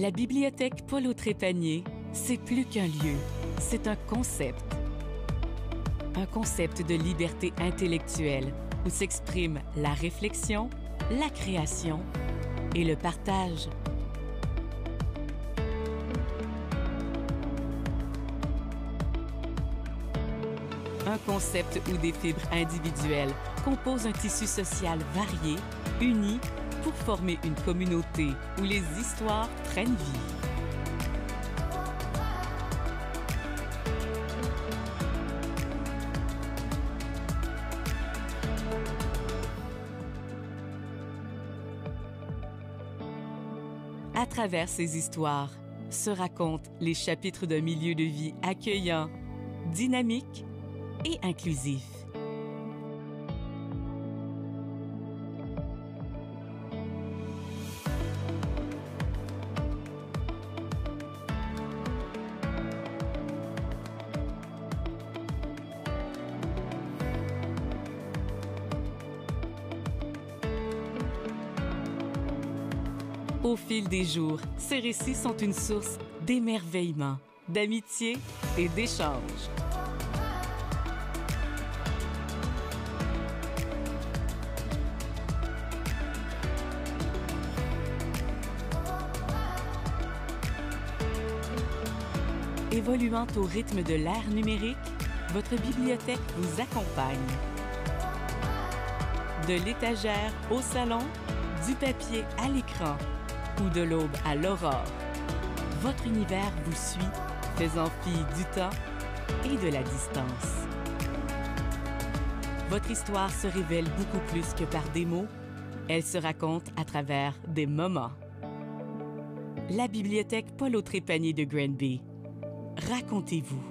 La bibliothèque Paul-Autrépanier, c'est plus qu'un lieu, c'est un concept. Un concept de liberté intellectuelle où s'exprime la réflexion, la création et le partage. Un concept où des fibres individuelles composent un tissu social varié, uni, pour former une communauté où les histoires prennent vie. À travers ces histoires, se racontent les chapitres d'un milieu de vie accueillant, dynamique et inclusif. Au fil des jours, ces récits sont une source d'émerveillement, d'amitié et d'échange. Évoluant au rythme de l'ère numérique, votre bibliothèque vous accompagne. De l'étagère au salon, du papier à l'écran ou de l'aube à l'aurore, votre univers vous suit, faisant fi du temps et de la distance. Votre histoire se révèle beaucoup plus que par des mots, elle se raconte à travers des moments. La bibliothèque Paul-Autrépanier de Granby. Racontez-vous.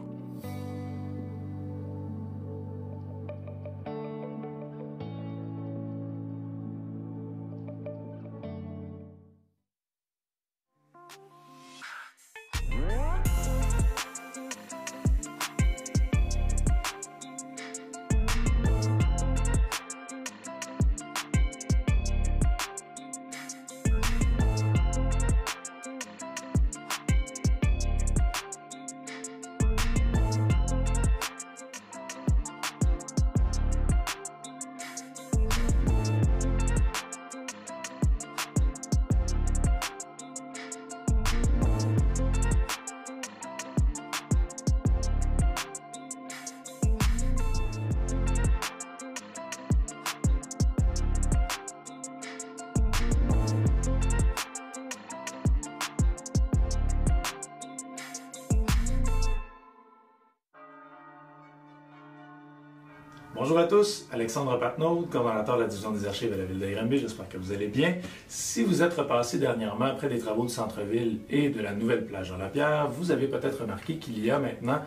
Bonjour à tous, Alexandre Patnaud, coordonnateur de la division des archives à la ville de Granby, j'espère que vous allez bien. Si vous êtes repassé dernièrement après des travaux du centre-ville et de la nouvelle plage Jean-Lapierre, vous avez peut-être remarqué qu'il y a maintenant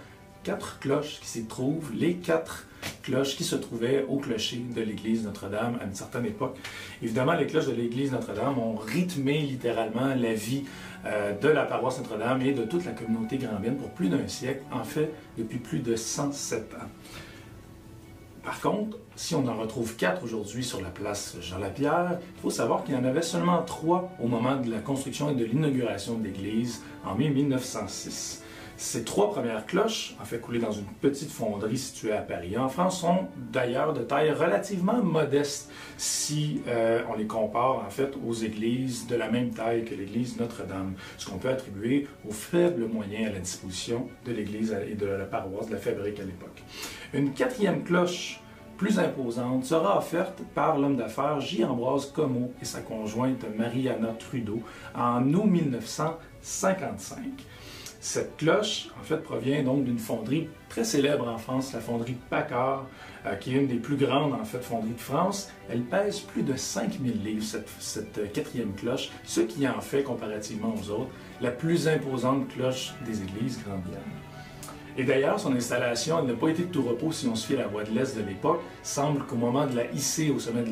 4 cloches qui s'y trouvent, les 4 cloches qui se trouvaient au clocher de l'église Notre-Dame à une certaine époque. Évidemment, les cloches de l'église Notre-Dame ont rythmé littéralement la vie de la paroisse Notre-Dame et de toute la communauté granbyenne pour plus d'1 siècle, en fait depuis plus de 107 ans. Par contre, si on en retrouve 4 aujourd'hui sur la place Jean-Lapierre, il faut savoir qu'il y en avait seulement 3 au moment de la construction et de l'inauguration de l'église en mai 1906. Ces 3 premières cloches, en fait coulées dans une petite fonderie située à Paris, en France, sont d'ailleurs de taille relativement modeste si on les compare en fait aux églises de la même taille que l'église Notre-Dame, ce qu'on peut attribuer aux faibles moyens à la disposition de l'église et de la paroisse de la fabrique à l'époque. Une 4e cloche plus imposante sera offerte par l'homme d'affaires J-Ambroise Comeau et sa conjointe Mariana Trudeau en août 1955. Cette cloche, en fait, provient donc d'une fonderie très célèbre en France, la fonderie Paccard, qui est une des plus grandes, en fait, fonderies de France. Elle pèse plus de 5000 livres, cette 4e cloche, ce qui en fait, comparativement aux autres, la plus imposante cloche des églises grandiennes. Et d'ailleurs, son installation, elle n'a pas été de tout repos si on se fie à la voie de l'Est de l'époque. Semble qu'au moment de la hisser au sommet,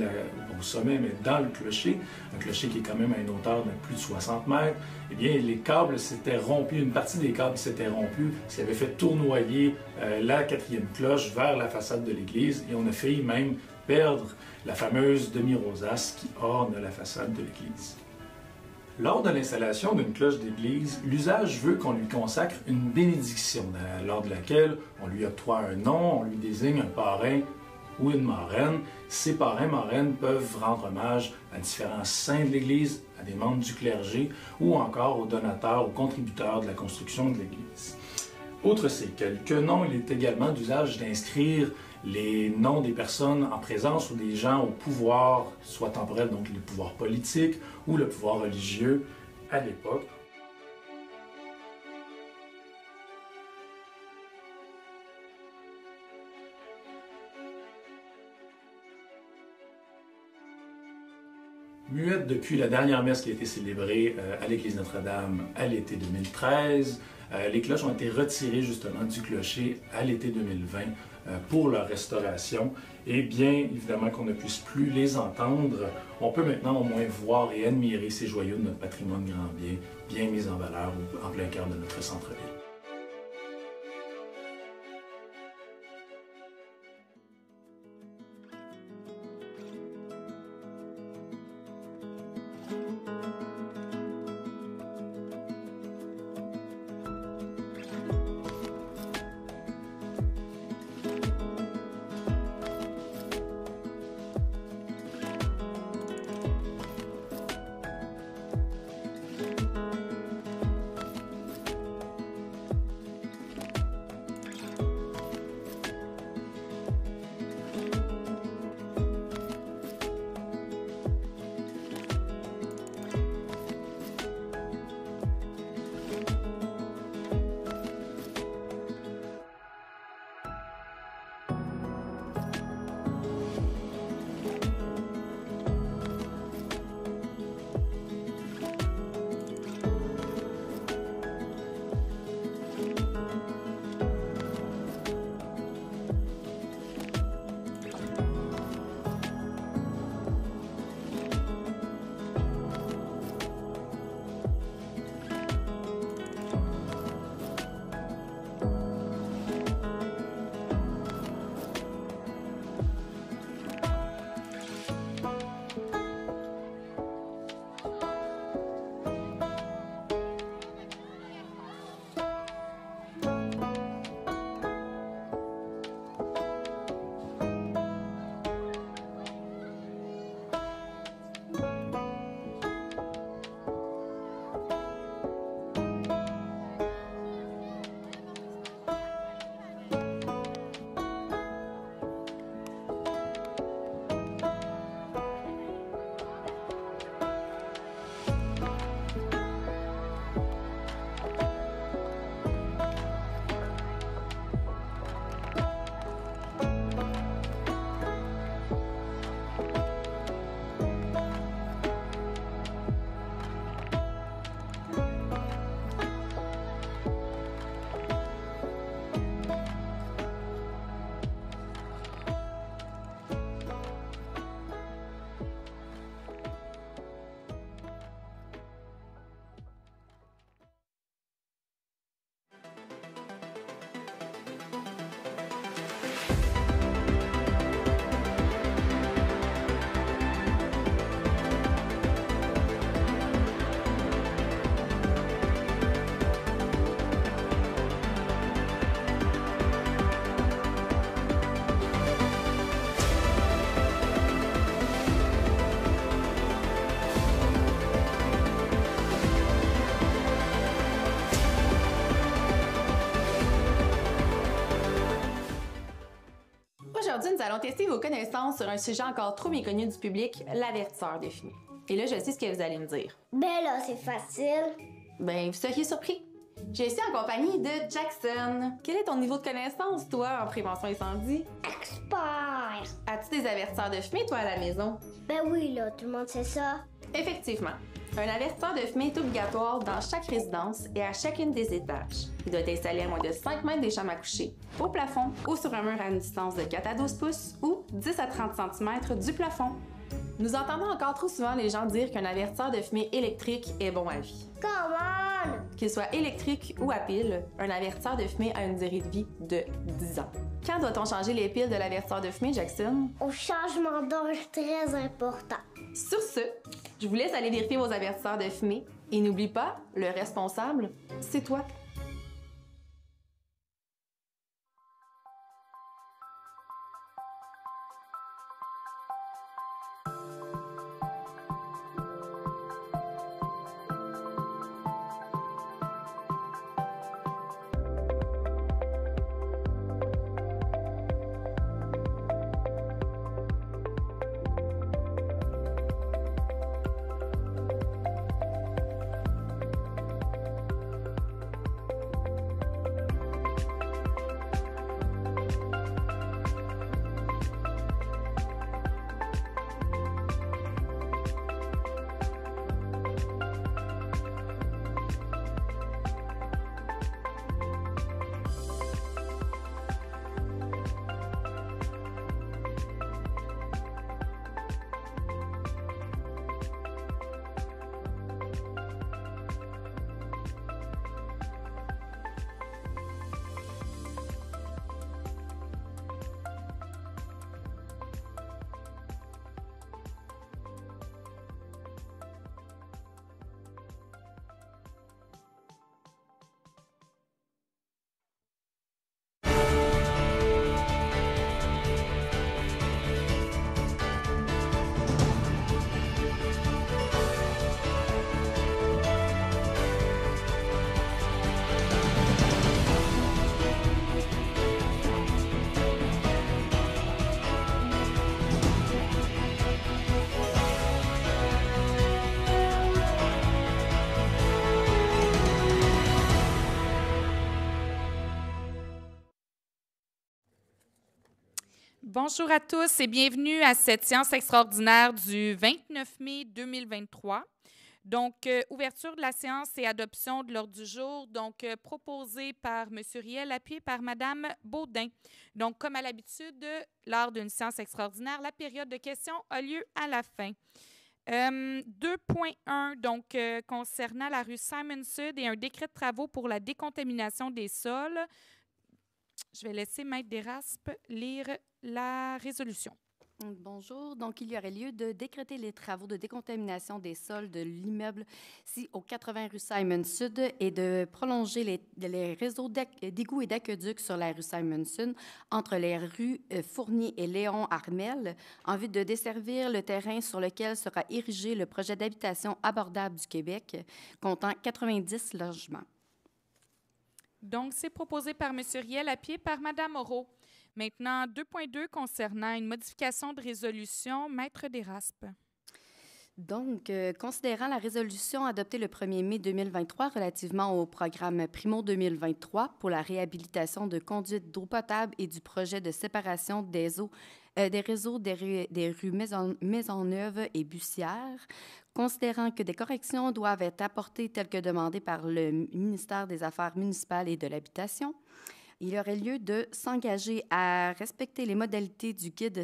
mais dans le clocher, un clocher qui est quand même à une hauteur de plus de 60 mètres, eh bien, les câbles s'étaient rompus, une partie des câbles s'était rompue, ce qui avait fait tournoyer la 4e cloche vers la façade de l'église, et on a failli même perdre la fameuse demi-rosace qui orne la façade de l'église. Lors de l'installation d'une cloche d'église, l'usage veut qu'on lui consacre une bénédiction, lors de laquelle on lui octroie un nom, on lui désigne un parrain ou une marraine. Ces parrains-marraines peuvent rendre hommage à différents saints de l'Église, à des membres du clergé ou encore aux donateurs, aux contributeurs de la construction de l'Église. Outre ces quelques noms, il est également d'usage d'inscrire les noms des personnes en présence ou des gens au pouvoir, soit temporel, donc le pouvoir politique ou le pouvoir religieux à l'époque. Muette depuis la dernière messe qui a été célébrée à l'Église Notre-Dame à l'été 2013, les cloches ont été retirées justement du clocher à l'été 2020 pour leur restauration. Et bien évidemment qu'on ne puisse plus les entendre, on peut maintenant au moins voir et admirer ces joyaux de notre patrimoine grand bien mis en valeur en plein cœur de notre centre-ville. Aujourd'hui, nous allons tester vos connaissances sur un sujet encore trop méconnu du public, l'avertisseur de fumée. Et là, je sais ce que vous allez me dire. Ben là, c'est facile. Ben, vous seriez surpris. Je suis en compagnie de Jackson. Quel est ton niveau de connaissance, toi, en prévention incendie? Expert. As-tu des avertisseurs de fumée, toi, à la maison? Ben oui, là, tout le monde sait ça. Effectivement. Un avertisseur de fumée est obligatoire dans chaque résidence et à chacune des étages. Il doit être installé à moins de 5 mètres des chambres à coucher, au plafond ou sur un mur à une distance de 4 à 12 pouces ou 10 à 30 cm du plafond. Nous entendons encore trop souvent les gens dire qu'un avertisseur de fumée électrique est bon à vie. Come on! Qu'il soit électrique ou à pile, un avertisseur de fumée a une durée de vie de 10 ans. Quand doit-on changer les piles de l'avertisseur de fumée, Jackson? Au changement d'âge très important. Sur ce, Je vous laisse aller vérifier vos avertisseurs de fumée. Et n'oublie pas, le responsable, c'est toi. Bonjour à tous et bienvenue à cette séance extraordinaire du 29 mai 2023. Donc, ouverture de la séance et adoption de l'ordre du jour, donc proposé par M. Riel, appuyé par Mme Baudin. Donc, comme à l'habitude, lors d'une séance extraordinaire, la période de questions a lieu à la fin. 2.1, donc concernant la rue Simon-Sud et un décret de travaux pour la décontamination des sols. Je vais laisser Maître Desraspes lire la résolution. Bonjour. Donc, il y aurait lieu de décréter les travaux de décontamination des sols de l'immeuble au 80 rue Simon-Sud et de prolonger les réseaux d'égouts et d'aqueducs sur la rue Simon-Sud entre les rues Fournier et Léon-Armel en vue de desservir le terrain sur lequel sera érigé le projet d'habitation abordable du Québec, comptant 90 logements. Donc, c'est proposé par M. Riel, appuyé par Mme Moreau. Maintenant, 2.2 concernant une modification de résolution, Maître Desraspes. Donc, considérant la résolution adoptée le 1er mai 2023 relativement au programme Primo 2023 pour la réhabilitation de conduites d'eau potable et du projet de séparation des réseaux des rues Maisonneuve et Bussière, considérant que des corrections doivent être apportées telles que demandées par le ministère des Affaires municipales et de l'Habitation, il y aurait lieu de s'engager à respecter les modalités du guide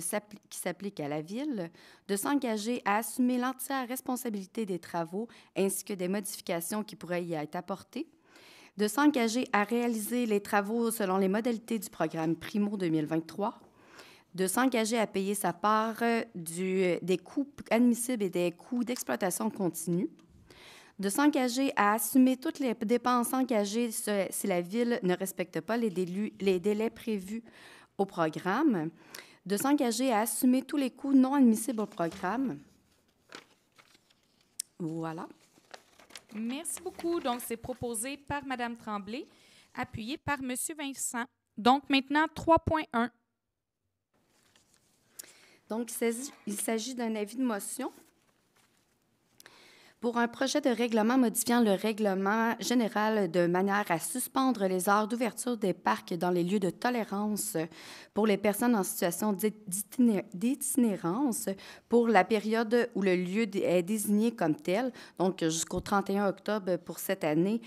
qui s'applique à la Ville, de s'engager à assumer l'entière responsabilité des travaux ainsi que des modifications qui pourraient y être apportées, de s'engager à réaliser les travaux selon les modalités du programme Primo 2023, de s'engager à payer sa part des coûts admissibles et des coûts d'exploitation continue, de s'engager à assumer toutes les dépenses engagées si la Ville ne respecte pas les délais prévus au programme, de s'engager à assumer tous les coûts non admissibles au programme. Voilà. Merci beaucoup. Donc, c'est proposé par Mme Tremblay, appuyé par M. Vincent. Donc, maintenant, 3.1. Donc, il s'agit d'un avis de motion pour un projet de règlement modifiant le règlement général de manière à suspendre les heures d'ouverture des parcs dans les lieux de tolérance pour les personnes en situation d'itinérance pour la période où le lieu est désigné comme tel, donc jusqu'au 31 octobre pour cette année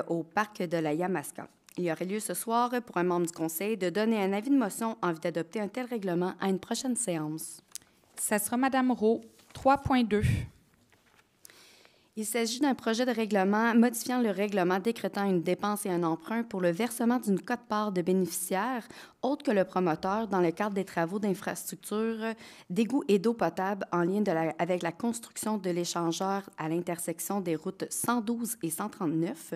au parc de la Yamaska. Il y aurait lieu ce soir pour un membre du Conseil de donner un avis de motion en vue d'adopter un tel règlement à une prochaine séance. Ça sera Mme Rowe, 3.2. Il s'agit d'un projet de règlement modifiant le règlement décrétant une dépense et un emprunt pour le versement d'une quote-part de bénéficiaires autre que le promoteur dans le cadre des travaux d'infrastructure d'égouts et d'eau potable en lien avec la construction de l'échangeur à l'intersection des routes 112 et 139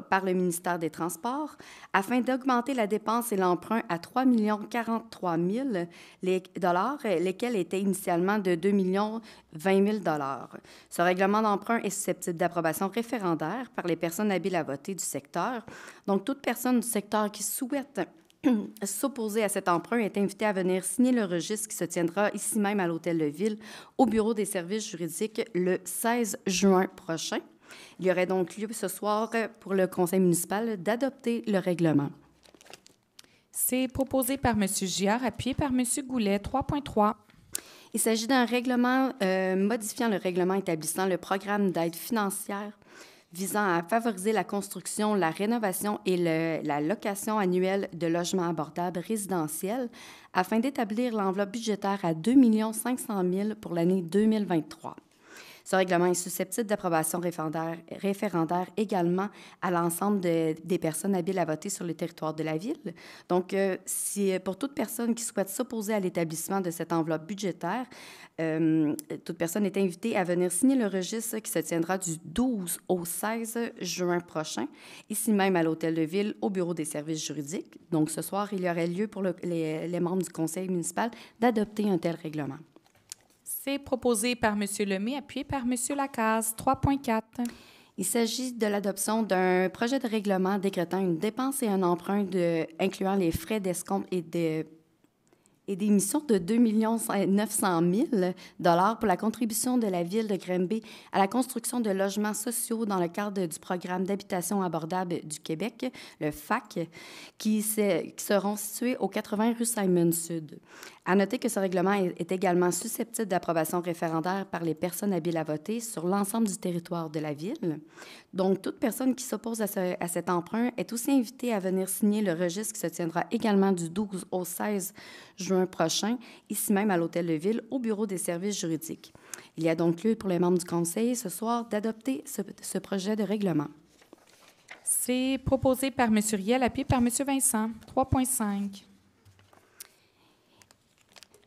par le ministère des Transports afin d'augmenter la dépense et l'emprunt à 3 043 000 lesquels étaient initialement de 2 20 000 Ce règlement d'emprunt est susceptible d'approbation référendaire par les personnes habiles à voter du secteur. Donc, toute personne du secteur qui souhaite s'opposer à cet emprunt est invitée à venir signer le registre qui se tiendra ici même à l'Hôtel de Ville au Bureau des services juridiques le 16 juin prochain. Il y aurait donc lieu ce soir pour le Conseil municipal d'adopter le règlement. C'est proposé par M. Giard, appuyé par M. Goulet. 3.3. Il s'agit d'un règlement modifiant le règlement établissant le programme d'aide financière visant à favoriser la construction, la rénovation et la location annuelle de logements abordables résidentiels afin d'établir l'enveloppe budgétaire à 2 500 000 pour l'année 2023. Ce règlement est susceptible d'approbation référendaire également à l'ensemble des personnes habiles à voter sur le territoire de la Ville. Donc, pour toute personne qui souhaite s'opposer à l'établissement de cette enveloppe budgétaire, toute personne est invitée à venir signer le registre qui se tiendra du 12 au 16 juin prochain, ici même à l'Hôtel de Ville, au Bureau des services juridiques. Donc, ce soir, il y aurait lieu pour les membres du Conseil municipal d'adopter un tel règlement. C'est proposé par M. Lemay, appuyé par M. Lacaze. 3.4. Il s'agit de l'adoption d'un projet de règlement décrétant une dépense et un emprunt incluant les frais d'escompte et d'émission de 2 900 000 pour la contribution de la Ville de Granby à la construction de logements sociaux dans le cadre du programme d'habitation abordable du Québec, le FAC, qui seront situés au 80 rue Simon-Sud. À noter que ce règlement est également susceptible d'approbation référendaire par les personnes habiles à voter sur l'ensemble du territoire de la Ville. Donc, toute personne qui s'oppose à cet emprunt est aussi invitée à venir signer le registre qui se tiendra également du 12 au 16 juin prochain, ici même à l'Hôtel de Ville, au Bureau des services juridiques. Il y a donc lieu pour les membres du Conseil ce soir d'adopter ce projet de règlement. C'est proposé par M. Riel, appuyé par M. Vincent. 3.5.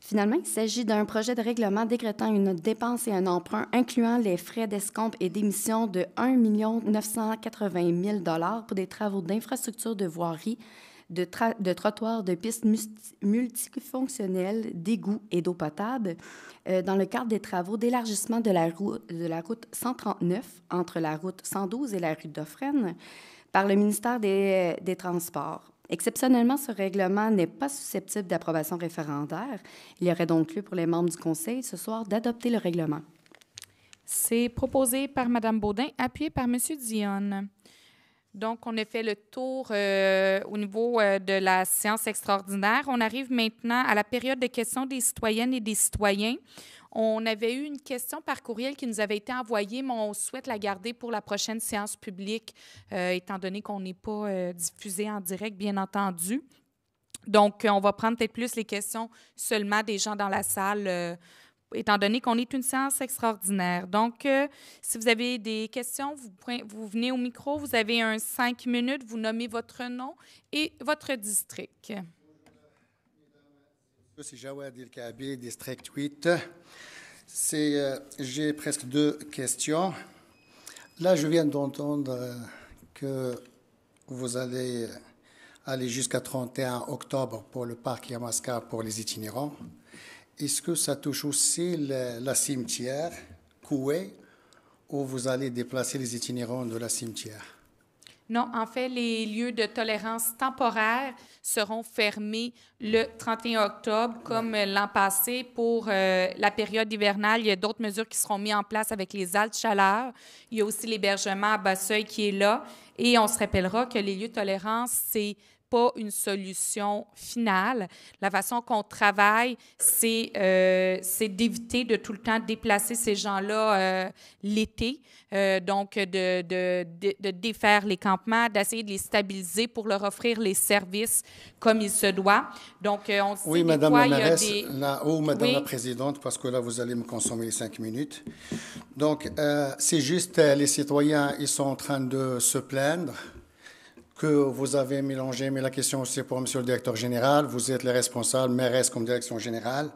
Finalement, il s'agit d'un projet de règlement décrétant une dépense et un emprunt incluant les frais d'escompte et d'émission de 1 980 000 pour des travaux d'infrastructure de voirie, de trottoirs, de pistes multifonctionnelles, d'égouts et d'eau potable dans le cadre des travaux d'élargissement de la route 139 entre la route 112 et la rue Dauphren par le ministère des Transports. Exceptionnellement, ce règlement n'est pas susceptible d'approbation référendaire. Il y aurait donc lieu pour les membres du Conseil ce soir d'adopter le règlement. C'est proposé par Mme Baudin, appuyé par M. Dionne. Donc, on a fait le tour au niveau de la séance extraordinaire. On arrive maintenant à la période de questions des citoyennes et des citoyens. On avait eu une question par courriel qui nous avait été envoyée, mais on souhaite la garder pour la prochaine séance publique, étant donné qu'on n'est pas diffusé en direct, bien entendu. Donc, on va prendre peut-être plus les questions seulement des gens dans la salle, étant donné qu'on est une séance extraordinaire. Donc, si vous avez des questions, vous venez au micro, vous avez 5 minutes, vous nommez votre nom et votre district. C'est Jawad El-Kaabi, district 8. J'ai presque 2 questions. Là, je viens d'entendre que vous allez aller jusqu'à 31 octobre pour le parc Yamaska pour les itinérants. Est-ce que ça touche aussi la cimetière, Coué, ou vous allez déplacer les itinérants de la cimetière? Non, en fait, les lieux de tolérance temporaire seront fermés le 31 octobre, comme l'an passé. Pour la période hivernale, il y a d'autres mesures qui seront mises en place avec les altes chaleurs. Il y a aussi l'hébergement à Basseuil qui est là. Et on se rappellera que les lieux de tolérance, c'est pas une solution finale. La façon qu'on travaille, c'est d'éviter de tout le temps déplacer ces gens-là l'été, donc de défaire les campements, d'essayer de les stabiliser pour leur offrir les services comme il se doit. Donc, on sait oui, des Madame fois, la il y a mairesse, des... Madame Oui. la Présidente, parce que là, vous allez me consommer les 5 minutes. Donc, c'est juste, les citoyens, ils sont en train de se plaindre que vous avez mélangé, mais la question c'est pour Monsieur le Directeur général, vous êtes les responsables, mairesse comme direction générale.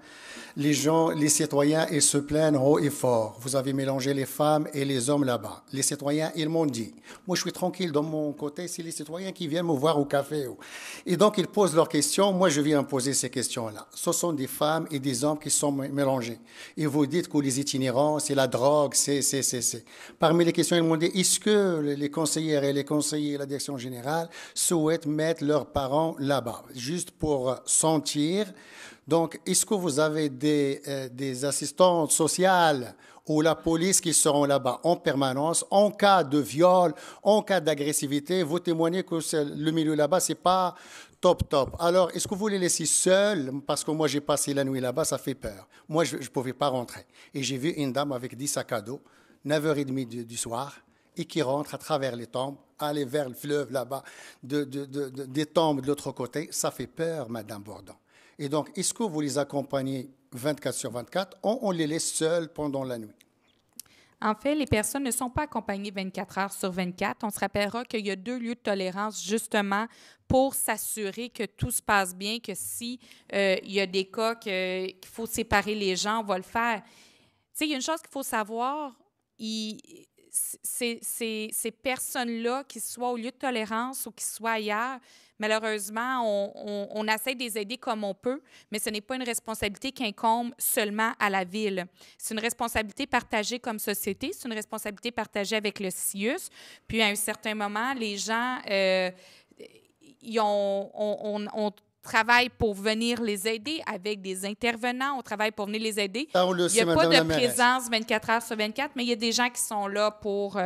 Les gens, les citoyens, ils se plaignent haut et fort. Vous avez mélangé les femmes et les hommes là-bas. Les citoyens, ils m'ont dit. Moi, je suis tranquille de mon côté, c'est les citoyens qui viennent me voir au café. Et donc, ils posent leurs questions. Moi, je viens poser ces questions-là. Ce sont des femmes et des hommes qui sont mélangés. Et vous dites que les itinérants, c'est la drogue, c'est. Parmi les questions, ils m'ont dit, est-ce que les conseillères et les conseillers de la direction générale souhaitent mettre leurs parents là-bas, juste pour sentir. Donc, est-ce que vous avez des assistantes sociales ou la police qui seront là-bas en permanence, en cas de viol, en cas d'agressivité? Vous témoignez que le milieu là-bas, c'est pas top. Alors, est-ce que vous les laissez seuls? Parce que moi, j'ai passé la nuit là-bas, ça fait peur. Moi, je ne pouvais pas rentrer. Et j'ai vu une dame avec 10 sacs à dos, 9h30 du soir, et qui rentre à travers les tombes, aller vers le fleuve là-bas, des tombes de l'autre côté. Ça fait peur, Madame Bourdon. Et donc, est-ce que vous les accompagnez 24/24 ou on les laisse seuls pendant la nuit? En fait, les personnes ne sont pas accompagnées 24h/24. On se rappellera qu'il y a 2 lieux de tolérance justement pour s'assurer que tout se passe bien, que si il y a des cas qu'il faut séparer les gens, on va le faire. Tu sais, il y a une chose qu'il faut savoir, ces personnes-là, qu'ils soient au lieu de tolérance ou qu'ils soient ailleurs, malheureusement, on essaie de les aider comme on peut, mais ce n'est pas une responsabilité qui incombe seulement à la Ville. C'est une responsabilité partagée comme société, c'est une responsabilité partagée avec le CIUS. Puis, à un certain moment, les gens, on travaille pour venir les aider avec des intervenants, on travaille pour venir les aider. Il n'y a pas de présence 24h/24, mais il y a des gens qui sont là pour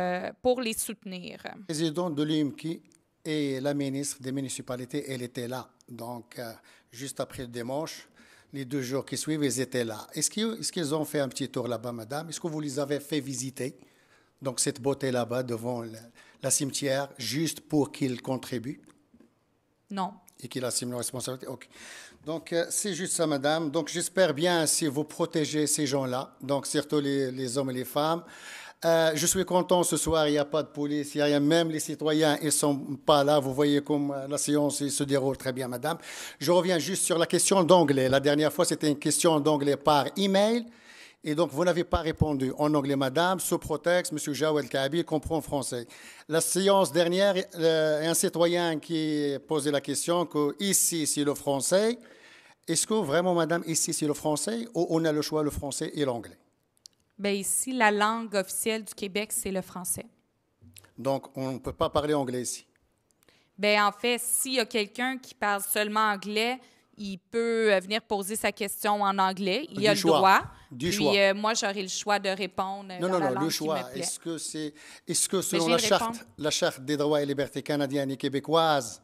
les soutenir. Le président de l'UMKI et la ministre des municipalités, elle était là. Donc, juste après le dimanche, les 2 jours qui suivent, ils étaient là. Est-ce qu'ils ont fait un petit tour là-bas, madame? Est-ce que vous les avez fait visiter? Donc, cette beauté là-bas devant la cimetière, juste pour qu'ils contribuent? Non. Et qu'il assume la responsabilité? OK. Donc, c'est juste ça, madame. Donc, j'espère bien si vous protégez ces gens-là, donc surtout les hommes et les femmes. Je suis content ce soir, il n'y a pas de police, il n'y a rien. Même les citoyens, ils ne sont pas là. Vous voyez comme la séance se déroule très bien, madame. Je reviens juste sur la question d'anglais. La dernière fois, c'était une question d'anglais par email. Et donc, vous n'avez pas répondu en anglais, madame. Sous prétexte, M. Jawel Kabi comprend français. La séance dernière, un citoyen qui posait la question que ici, c'est le français. Est-ce que vraiment, madame, ici, c'est le français ou on a le choix, le français et l'anglais? Bien, ici, la langue officielle du Québec, c'est le français. Donc, on ne peut pas parler anglais ici? Bien, en fait, s'il y a quelqu'un qui parle seulement anglais, il peut venir poser sa question en anglais. Il a le droit. Puis moi, j'aurai le choix de répondre dans la langue le choix. Qui me plaît. Est-ce que selon la charte des droits et libertés canadiennes et québécoises,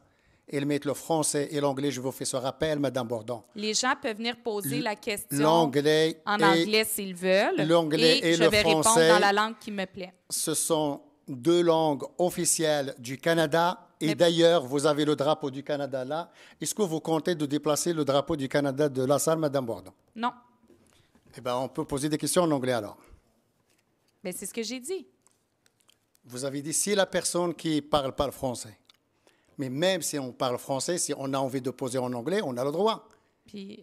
ils mettent le français et l'anglais? Je vous fais ce rappel, Madame Bourdon. Les gens peuvent venir poser la question en anglais s'ils veulent. L'anglais et je vais répondre dans la langue qui me plaît. Ce sont 2 langues officielles du Canada. Et d'ailleurs, vous avez le drapeau du Canada là. Est-ce que vous comptez de déplacer le drapeau du Canada de la salle, Madame Bourdon? Non. Eh bien, on peut poser des questions en anglais alors. Bien, c'est ce que j'ai dit. Vous avez dit si la personne qui parle pas le français. Mais même si on parle français, si on a envie de poser en anglais, on a le droit.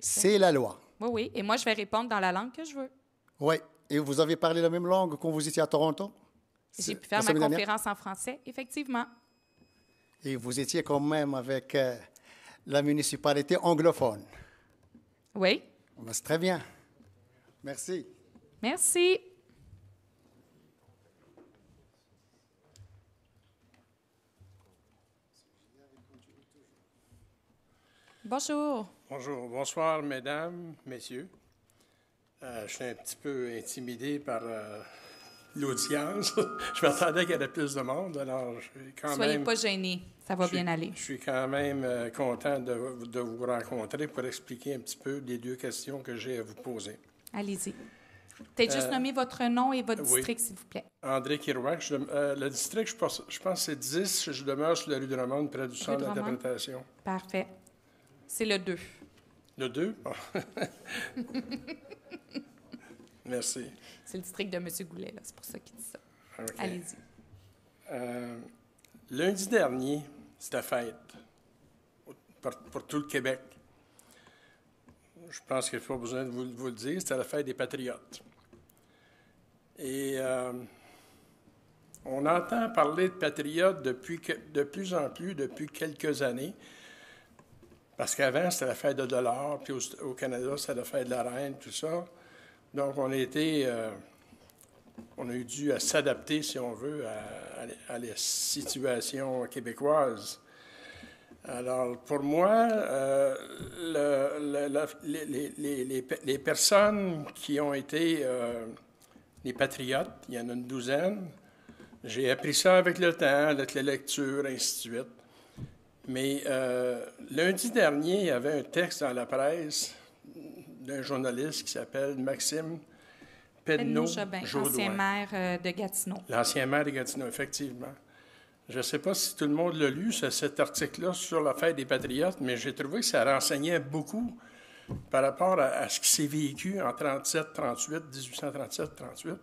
C'est la loi. Oui, oui. Et moi, je vais répondre dans la langue que je veux. Oui. Et vous avez parlé la même langue quand vous étiez à Toronto? J'ai pu faire ma conférence en français, effectivement. Et vous étiez quand même avec la municipalité anglophone. Oui. C'est très bien. Merci. Merci. Bonjour. Bonjour. Bonsoir, mesdames, messieurs. Je suis un petit peu intimidé par l'audience. Je m'attendais qu'il y ait plus de monde, alors je suis quand Soyez même... pas gênés, ça va bien aller. Je suis quand même content de vous rencontrer pour expliquer un petit peu les deux questions que j'ai à vous poser. Allez-y. Peut-être juste nommer votre nom et votre oui. district, s'il vous plaît. André Kirouac. Le district, je pense que c'est 10. Je demeure sur la rue de Drummond, près du centre d'interprétation. Parfait. C'est le 2. Le 2? Bon. Merci. C'est le district de M. Goulet, là. C'est pour ça qu'il dit ça. Okay. Allez-y. Lundi dernier, c'était fête pour tout le Québec. Je pense qu'il n'y a pas besoin de vous le dire. C'était la fête des Patriotes. Et on entend parler de patriotes de plus en plus depuis quelques années. Parce qu'avant, c'était la fête de $, puis au Canada, c'était la fête de la reine, tout ça. Donc, on a eu dû s'adapter, si on veut, à la situation québécoise. Alors, pour moi, les personnes qui ont été les patriotes, il y en a une douzaine, j'ai appris ça avec le temps, avec la lecture, ainsi de suite. Mais lundi dernier, il y avait un texte dans la presse d'un journaliste qui s'appelle Maxime Pedneau-Jobin, ancien maire de Gatineau. L'ancien maire de Gatineau, effectivement. Je ne sais pas si tout le monde l'a lu, cet article-là sur la fête des Patriotes, mais j'ai trouvé que ça renseignait beaucoup par rapport à ce qui s'est vécu en 1837-38.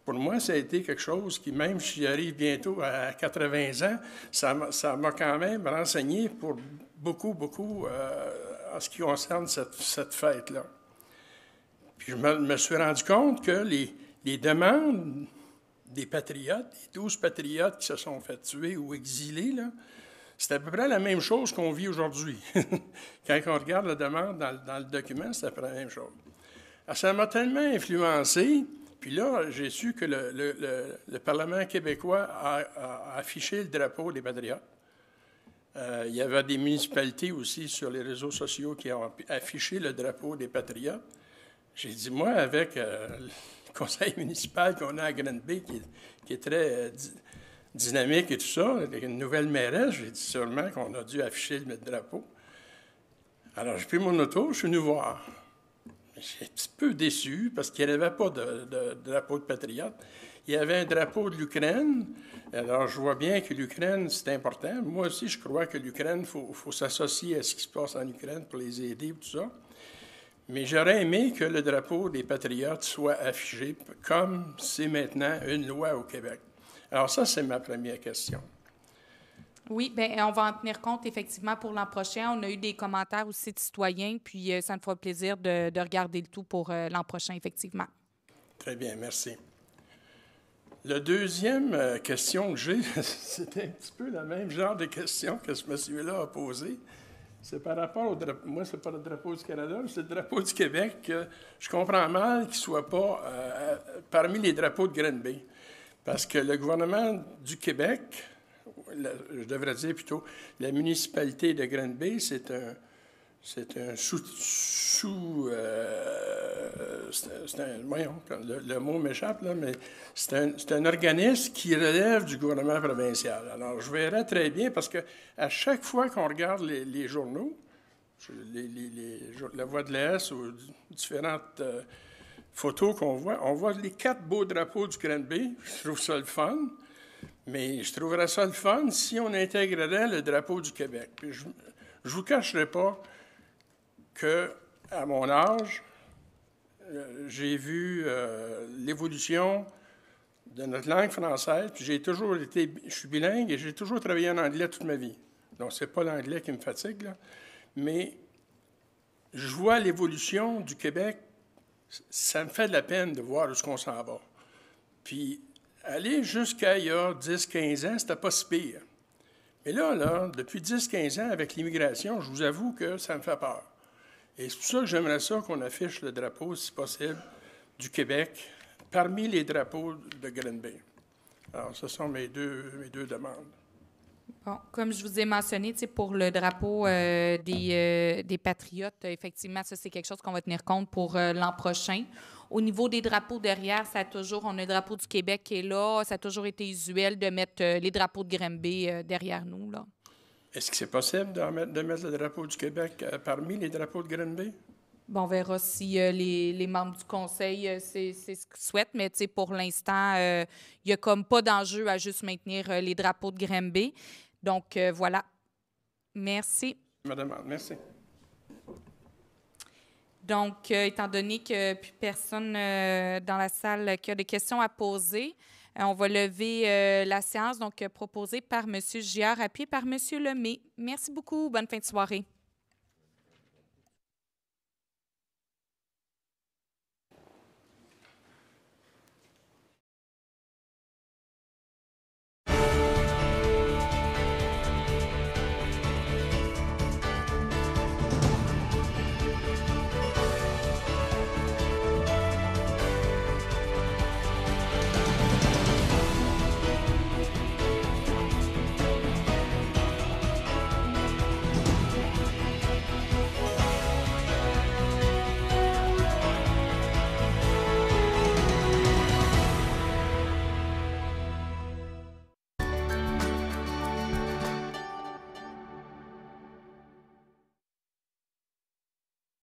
Pour moi, ça a été quelque chose qui, même si j'arrive bientôt à 80 ans, ça m'a quand même renseigné pour beaucoup en ce qui concerne cette fête-là. Puis je me suis rendu compte que les demandes des patriotes, les 12 patriotes qui se sont fait tuer ou exilés, là, c'est à peu près la même chose qu'on vit aujourd'hui. Quand on regarde la demande dans le document, c'est à peu près la même chose. Alors, ça m'a tellement influencé, puis là, j'ai su que le Parlement québécois a affiché le drapeau des patriotes. Il y avait des municipalités aussi sur les réseaux sociaux qui ont affiché le drapeau des patriotes. J'ai dit, moi, avec le conseil municipal qu'on a à Granby, qui est très dynamique et tout ça, avec une nouvelle mairesse, j'ai dit sûrement qu'on a dû afficher le drapeau. Alors, j'ai pris mon auto, je suis venu voir. J'ai un petit peu déçu parce qu'il n'y avait pas de drapeau de patriote. Il y avait un drapeau de l'Ukraine. Alors, je vois bien que l'Ukraine, c'est important. Moi aussi, je crois que l'Ukraine, il faut s'associer à ce qui se passe en Ukraine pour les aider, tout ça. Mais j'aurais aimé que le drapeau des Patriotes soit affiché comme c'est maintenant une loi au Québec. Alors ça, c'est ma première question. Oui, bien, on va en tenir compte effectivement pour l'an prochain. On a eu des commentaires aussi de citoyens, puis ça nous fera plaisir de regarder le tout pour l'an prochain, effectivement. Très bien, merci. La deuxième question que j'ai, c'était un petit peu le même genre de question que ce monsieur-là a posé. C'est par rapport au drapeau. Moi, c'est pas le drapeau du Canada, c'est le drapeau du Québec. Je comprends mal qu'il ne soit pas parmi les drapeaux de Granby. Parce que le gouvernement du Québec, je devrais dire plutôt, la municipalité de Granby, c'est un voyons, le mot m'échappe, là, mais c'est un organisme qui relève du gouvernement provincial. Alors, je verrais très bien, parce que à chaque fois qu'on regarde les journaux, La Voix de l'Est ou différentes photos qu'on voit, on voit les 4 beaux drapeaux du Granby. Je trouve ça le fun, mais je trouverais ça le fun si on intégrerait le drapeau du Québec. Puis je ne vous cacherai pas qu'à mon âge, j'ai vu l'évolution de notre langue française, puis je suis bilingue et j'ai toujours travaillé en anglais toute ma vie. Donc, c'est pas l'anglais qui me fatigue, là, mais je vois l'évolution du Québec, ça me fait de la peine de voir où est-ce qu'on s'en va. Puis, aller jusqu'à il y a 10-15 ans, c'était pas si pire. Mais là, depuis 10-15 ans, avec l'immigration, je vous avoue que ça me fait peur. Et c'est pour ça que j'aimerais ça qu'on affiche le drapeau, si possible, du Québec, parmi les drapeaux de Granby. Alors, ce sont mes deux demandes. Bon, comme je vous ai mentionné, pour le drapeau des Patriotes, effectivement, ça, c'est quelque chose qu'on va tenir compte pour l'an prochain. Au niveau des drapeaux derrière, on a le drapeau du Québec qui est là. Ça a toujours été usuel de mettre les drapeaux de Granby derrière nous, là. Est-ce que c'est possible de mettre le drapeau du Québec parmi les drapeaux de Granby? Bon, on verra si les membres du conseil, c'est ce qu'ils souhaitent, mais pour l'instant, il n'y a comme pas d'enjeu à juste maintenir les drapeaux de Granby. Donc, voilà. Merci. Madame, merci. Donc, étant donné que plus personne dans la salle qui a des questions à poser, on va lever la séance, donc proposée par M. Giard, appuyée par M. Lemay. Merci beaucoup. Bonne fin de soirée.